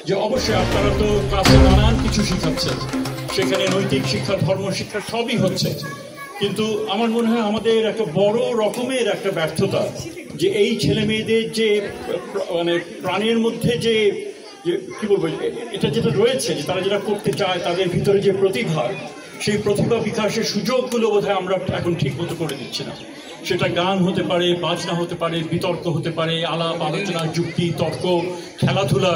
যে অবশ্যই আপনারা তো ক্লাসে নানান কিছু শিখাচ্ছেন, সেখানে নৈতিক শিক্ষা, ধর্ম শিক্ষা সবই হচ্ছে, কিন্তু আমার মনে হয় আমাদের একটা বড় রকমের একটা ব্যর্থতা যে এই ছেলে মেয়েদের যে মানে প্রাণের মধ্যে যে কি বলবো, এটা যেটা রয়েছে, যে তারা যেটা করতে চায়, তাদের ভিতরে যে প্রতিভা, সেই প্রতিভা বিকাশের সুযোগগুলো বোধহয় আমরা এখন ঠিক মতো করে দিচ্ছি না। সেটা গান হতে পারে, বাজনা হতে পারে, বিতর্ক হতে পারে, আলাপ আলোচনা, যুক্তি তর্ক, খেলাধুলা,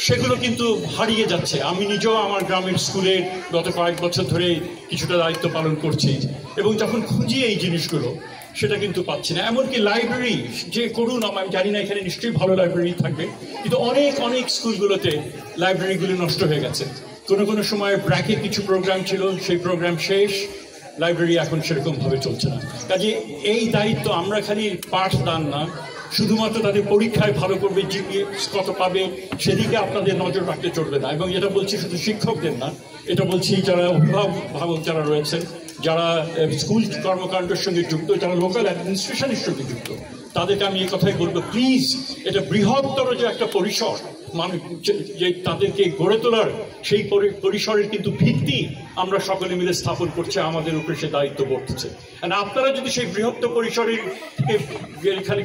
সেগুলো কিন্তু হারিয়ে যাচ্ছে। আমি নিজেও আমার গ্রামের স্কুলের গত কয়েক বছর ধরে কিছুটা দায়িত্ব পালন করছি, এবং যখন খুঁজি এই জিনিসগুলো সেটা কিন্তু পাচ্ছি না। এমনকি লাইব্রেরি যে করুন, আমি জানি না এখানে নিশ্চয়ই ভালো লাইব্রেরি থাকবে, কিন্তু অনেক অনেক স্কুলগুলোতে লাইব্রেরিগুলি নষ্ট হয়ে গেছে। কোনো কোনো সময় ব্র্যাকে কিছু প্রোগ্রাম ছিল, সেই প্রোগ্রাম শেষ, লাইব্রেরি এখন সেরকমভাবে চলছে না। কাজে এই দায়িত্ব আমরা খালি পাঠদান না, শুধুমাত্র তাদের পরীক্ষায় ভালো করবে, জিপিএস কত পাবে সেদিকে আপনাদের নজর রাখতে চলবে না। এবং এটা বলছি শুধু শিক্ষকদের না, এটা বলছি যারা অভিভাবক যারা রয়েছেন, যারা স্কুল কর্মকাণ্ডের সঙ্গে যুক্ত, যারা লোকাল অ্যাডমিনিস্ট্রেশনের সঙ্গে যুক্ত, তাদেরকে আমি এই কথাই বলবো, প্লিজ এটা বৃহত্তর যে একটা পরিসর, মানুষ যে তাদেরকে গড়ে তোলার সেই পরিসরের কিন্তু ভিত্তি আমরা সকলে মিলে স্থাপন করছে, আমাদের উপরে সে দায়িত্ব বর্তেছে। আপনারা যদি সেই বৃহত্তর পরিসরের খালি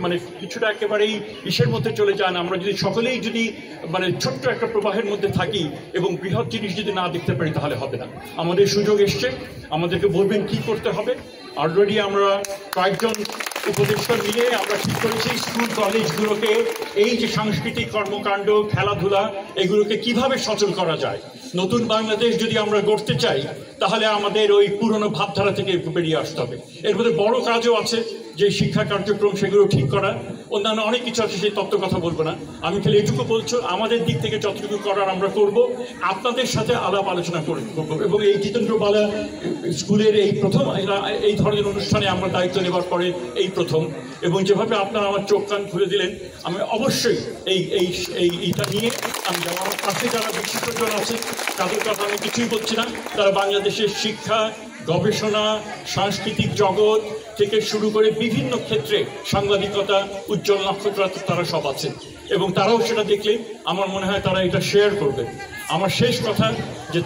মানে কিছুটা একেবারেই ইসের মধ্যে চলে যান, আমরা যদি সকলেই যদি মানে ছোট্ট একটা প্রবাহের মধ্যে থাকি এবং বৃহৎ জিনিস যদি না দেখতে পারি, তাহলে হবে না। আমাদের সুযোগ এসছে, আমাদেরকে বলবেন কি করতে হবে। অলরেডি আমরা কয়েকজন উপদেষ্টা মিলে আমরা ঠিক করেছি স্কুল কলেজগুলোকে এই যে সাংস্কৃতিক কর্মকাণ্ড, খেলাধুলা, এগুলোকে কিভাবে সচল করা যায়। নতুন বাংলাদেশ যদি আমরা গড়তে চাই, তাহলে আমাদের ওই পুরনো ভাবধারা থেকে বেরিয়ে আসতে হবে। এর মধ্যে বড় কাজও আছে, যে শিক্ষা কার্যক্রম সেগুলো ঠিক করা, অন্যান্য অনেক কিছু আছে, সেই তত্ত্ব কথা বলবো না। আমি খালি এটুকু বলছো, আমাদের দিক থেকে যতটুকু করার আমরা করব, আপনাদের সাথে আলাপ আলোচনা করবো। এবং এই জিতেন্দ্রবালা স্কুলের এই প্রথম এই ধরনের অনুষ্ঠানে আমরা দায়িত্ব নেবার পরে এই প্রথম, এবং যেভাবে আপনারা আমার চোখ কান খুলে দিলেন, আমি অবশ্যই এইটা নিয়ে আমি আমার পাশে যারা বিশিষ্টজন আছে তাদের কথা আমি কিছুই বলছি না। তারা বাংলাদেশের শিক্ষা, গবেষণা, সাংস্কৃতিক জগৎ থেকে শুরু করে বিভিন্ন ক্ষেত্রে সাংবাদিকতা, উজ্জ্বল নক্ষত্র, তারা সব আছে, এবং তারাও সেটা দেখলে আমার মনে হয় তারা এটা শেয়ার করবে। আমার শেষ কথা যে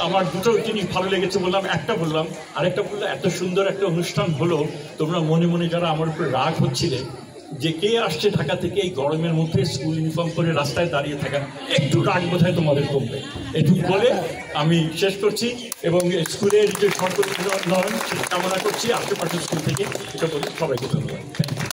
আমার দুটো জিনিস ভালো লেগেছে বললাম, একটা বললাম, আরেকটা বললাম, এত সুন্দর একটা অনুষ্ঠান হলো, তোমরা মনে মনে যারা আমার উপরে রাগ হচ্ছিলে যে কে আসছে ঢাকা থেকে এই গরমের মধ্যে স্কুল ইউনিফর্ম করে রাস্তায় দাঁড়িয়ে থাকা, একটু রাগ বোধহয় তোমাদের কমবে। এটুকু বলে আমি শেষ করছি, এবং স্কুলের যে সর্বোচ্চ উন্নয়ন সেটা কামনা করছি আশেপাশের স্কুল থেকে, এটা বলে সবাইকে ধন্যবাদ।